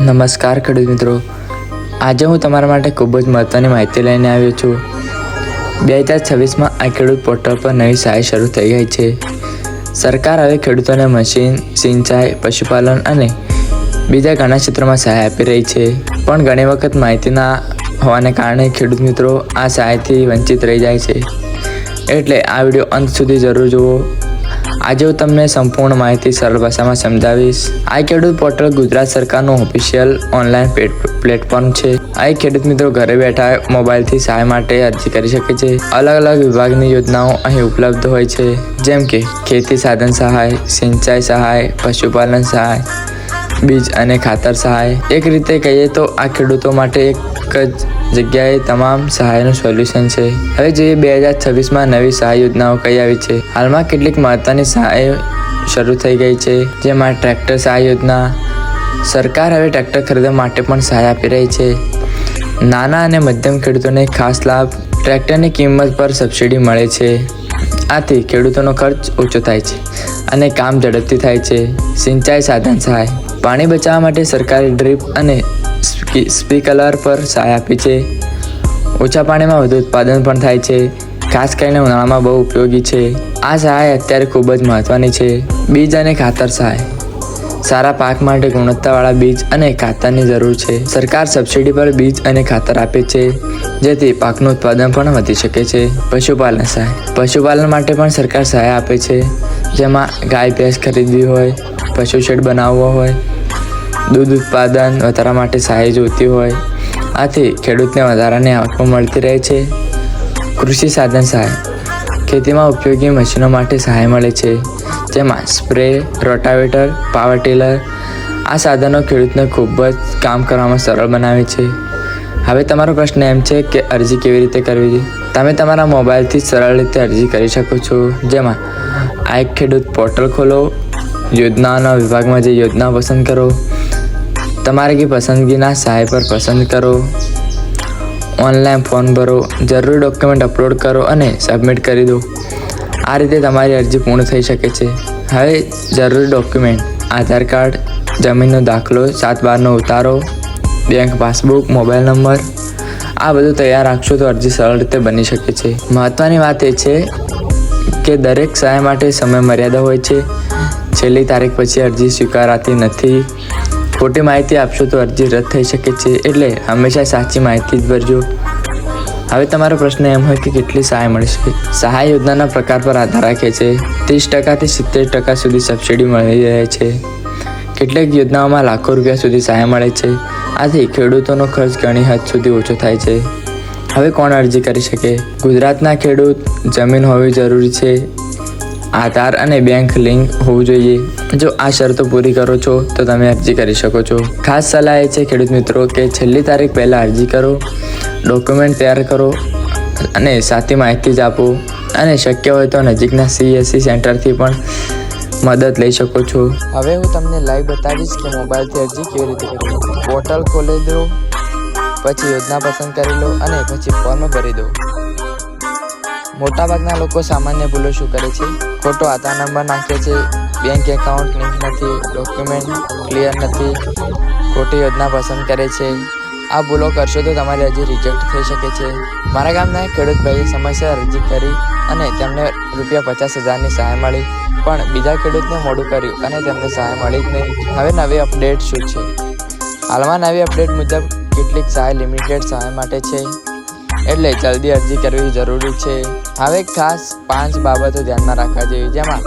નમસ્કાર ખેડૂત મિત્રો, આજે હું તમારા માટે ખૂબ જ મહત્ત્વની માહિતી લઈને આવ્યો છું। 2026માં આ ખેડૂત પોર્ટલ પર નવી સહાય શરૂ થઈ ગઈ છે। સરકાર હવે ખેડૂતોને મશીન, સિંચાઈ, પશુપાલન અને બીજા ઘણા ક્ષેત્રોમાં સહાય આપી રહી છે, પણ ઘણી વખત માહિતી ના હોવાને કારણે ખેડૂત મિત્રો આ સહાયથી વંચિત રહી જાય છે। એટલે આ વિડીયો અંત સુધી જરૂર જુઓ। આજે હું તમને સંપૂર્ણ માહિતી સરળ ભાષામાં સમજાવીશ। આ ખેડૂત પોર્ટલ ગુજરાત સરકારનું ઓફિશિયલ ઓનલાઈન પ્લેટફોર્મ છે। આ ખેડૂત મિત્રો ઘરે બેઠા મોબાઈલથી સહાય માટે અરજી કરી શકે છે। અલગ અલગ વિભાગની યોજનાઓ અહીં ઉપલબ્ધ હોય છે, જેમ કે ખેતી સાધન સહાય, સિંચાઈ સહાય, પશુપાલન સહાય, બીજ અને ખાતર સહાય। એક રીતે કહીએ તો આ ખેડૂતો માટે એક જ જગ્યાએ તમામ સહાયનું સોલ્યુશન છે। હવે જોઈએ 2026માં નવી સહાય યોજનાઓ કઈ આવી છે। હાલમાં કેટલીક મહત્વની સહાય શરૂ થઈ ગઈ છે, જેમાં ટ્રેક્ટર સહાય યોજના। સરકાર હવે ટ્રેક્ટર ખરીદવા માટે પણ સહાય આપી રહી છે। નાના અને મધ્યમ ખેડૂતોને ખાસ લાભ, ટ્રેક્ટરની કિંમત પર સબસિડી મળે છે। આથી ખેડૂતોનો ખર્ચ ઓછો થાય છે અને કામ ઝડપથી થાય છે। સિંચાઈ સાધન સહાય, પાણી બચાવવા માટે સરકારે ડ્રીપ અને સ્પ્રિંકલર પર સહાય આપી છે। ઓછા પાણીમાં વધુ ઉત્પાદન પણ થાય છે, ખાસ કરીને ઉનાળામાં બહુ ઉપયોગી છે। આ સહાય અત્યારે ખૂબ જ મહત્ત્વની છે। બીજ અને ખાતર સહાય, સારા પાક માટે ગુણવત્તાવાળા બીજ અને ખાતરની જરૂર છે। સરકાર સબસિડી પર બીજ અને ખાતર આપે છે, જેથી પાકનું ઉત્પાદન પણ વધી શકે છે। પશુપાલન સહાય, પશુપાલન માટે પણ સરકાર સહાય આપે છે, જેમાં ગાય ભેંસ ખરીદવી હોય, પશુ શેડ બનાવવો હોય, દૂધ ઉત્પાદન વધારવા માટે સહાય જોઈતી હોય। આથી ખેડૂતને વધારાની આવક મળતી રહે છે। કૃષિ સાધન સહાય, ખેતીમાં ઉપયોગી મશીનો માટે સહાય મળે છે, જેમાં સ્પ્રે, રોટાવેટર, પાવર ટીલર। આ સાધનો ખેડૂતને ખૂબ જ કામ કરવામાં સરળ બનાવે છે। હવે તમારો પ્રશ્ન એમ છે કે અરજી કેવી રીતે કરવી? તમે તમારા મોબાઈલથી સરળ રીતે અરજી કરી શકો છો, જેમાં આ એક ખેડૂત પોર્ટલ ખોલો, યોજનાઓના વિભાગમાં જે યોજના પસંદ કરો, તમારી પસંદગીના સહાય પર પસંદ કરો, ઓનલાઈન ફોર્મ ભરો, જરૂરી ડોક્યુમેન્ટ અપલોડ કરો અને સબમિટ કરી દો। આ રીતે તમારી અરજી પૂર્ણ થઈ શકે છે। હવે જરૂરી ડોક્યુમેન્ટ: આધાર કાર્ડ, જમીનનો દાખલો, 7/12નો ઉતારો, બેંક પાસબુક, મોબાઈલ નંબર। આ બધું તૈયાર રાખશો તો અરજી સરળ રીતે બની શકે છે। મહત્ત્વની વાત એ છે કે દરેક સહાય માટે સમય મર્યાદા હોય છે। છેલ્લી તારીખ પછી અરજી સ્વીકારાતી નથી। ખોટી માહિતી આપશો તો અરજી રદ થઈ શકે છે, એટલે હંમેશા સાચી માહિતી જ ભરજો। હવે તમારો પ્રશ્ન એમ હોય કે કેટલી સહાય મળશે? સહાય યોજનાના પ્રકાર પર આધાર રાખે છે। 30%થી 70% સુધી સબસિડી મળી રહે છે। કેટલીક યોજનાઓમાં લાખો રૂપિયા સુધી સહાય મળે છે। આથી ખેડૂતોનો ખર્ચ ઘણી હદ સુધી ઓછો થાય છે। હવે કોણ અરજી કરી શકે? ગુજરાતના ખેડૂત, જમીન હોવી જરૂરી છે, આધાર અને બેંક લિંક હોવું જોઈએ। જો આ શરતો પૂરી કરો છો તો તમે અરજી કરી શકો છો। ખાસ સલાહ એ છે ખેડૂત મિત્રો કે છેલ્લી તારીખ પહેલાં અરજી કરો, ડોક્યુમેન્ટ તૈયાર કરો અને સાચી માહિતી જ આપો। અને શક્ય હોય તો નજીકના CSC સેન્ટરથી પણ મદદ લઈ શકો છો। હવે હું તમને લાઈવ બતાવીશ કે મોબાઈલથી અરજી કેવી રીતે કરવી। પોર્ટલ ખોલી દો, પછી યોજના પસંદ કરી લો અને પછી ફોર્મ ભરી દો। મોટાભાગના લોકો સામાન્ય ભૂલો શું કરે છે? ખોટો આધાર નંબર નાખે છે, બેંક એકાઉન્ટ લિંક નથી, ડોક્યુમેન્ટ ક્લિયર નથી, ખોટી યોજના પસંદ કરે છે। આ ભૂલો કરશો તો તમારી અરજી રિજેક્ટ થઈ શકે છે। મારા ગામના એક ખેડૂત ભાઈએ સમયસર અરજી કરી અને તેમને ₹50,000ની સહાય મળી, પણ બીજા ખેડૂતને મોડું કર્યું અને તેમને સહાય મળી જ નહીં। હવે નવી અપડેટ શું છે? હાલમાં નવી અપડેટ મુજબ કેટલીક સહાય લિમિટેડ સહાય માટે છે, એટલે જલ્દી અરજી કરવી જરૂરી છે। હવે ખાસ 5 બાબતો ધ્યાનમાં રાખવા જેવી, જેમાં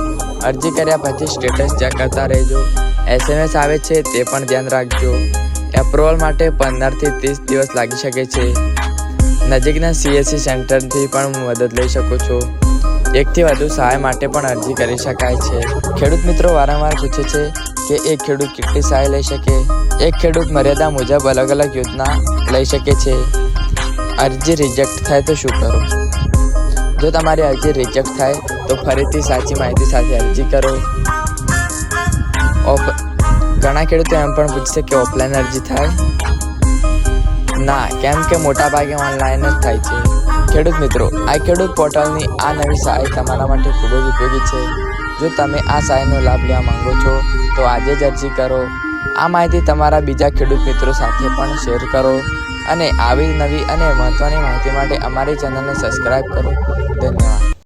અરજી કર્યા પછી સ્ટેટસ ચેક કરતા રહેજો, SMS આવે છે તે પણ ધ્યાન રાખજો। એપ્રુવલ માટે 15થી 30 દિવસ લાગી શકે છે। નજીકના CSC સેન્ટરથી પણ મદદ લઈ શકો છો। એકથી વધુ સહાય માટે પણ અરજી કરી શકાય છે। ખેડૂત મિત્રો વારંવાર પૂછે છે કે એક ખેડૂત કેટલી સહાય લઈ શકે? એક ખેડૂત મર્યાદા મુજબ અલગ અલગ યોજના લઈ શકે છે। અરજી રિજેક્ટ થાય તો શું કરો? જો તમારી અરજી રિજેક્ટ થાય તો ફરીથી સાચી માહિતી સાથે અરજી કરો। ઘણા ખેડૂતો એમ પણ પૂછશે કે ઓફલાઈન અરજી થાય? ના, કેમ કે મોટાભાગે ઓનલાઈન જ થાય છે। ખેડૂત મિત્રો, આ ખેડૂત પોર્ટલની આ નવી સહાય તમારા માટે ખૂબ જ ઉપયોગી છે। જો તમે આ સહાયનો લાભ લેવા માંગો છો તો આજે જ અરજી કરો। આ માહિતી તમારા બીજા ખેડૂત મિત્રો સાથે પણ શેર કરો અને આવી નવી અને મહત્ત્વની માહિતી માટે અમારી ચેનલને સબસ્ક્રાઈબ કરો. ધન્યવાદ.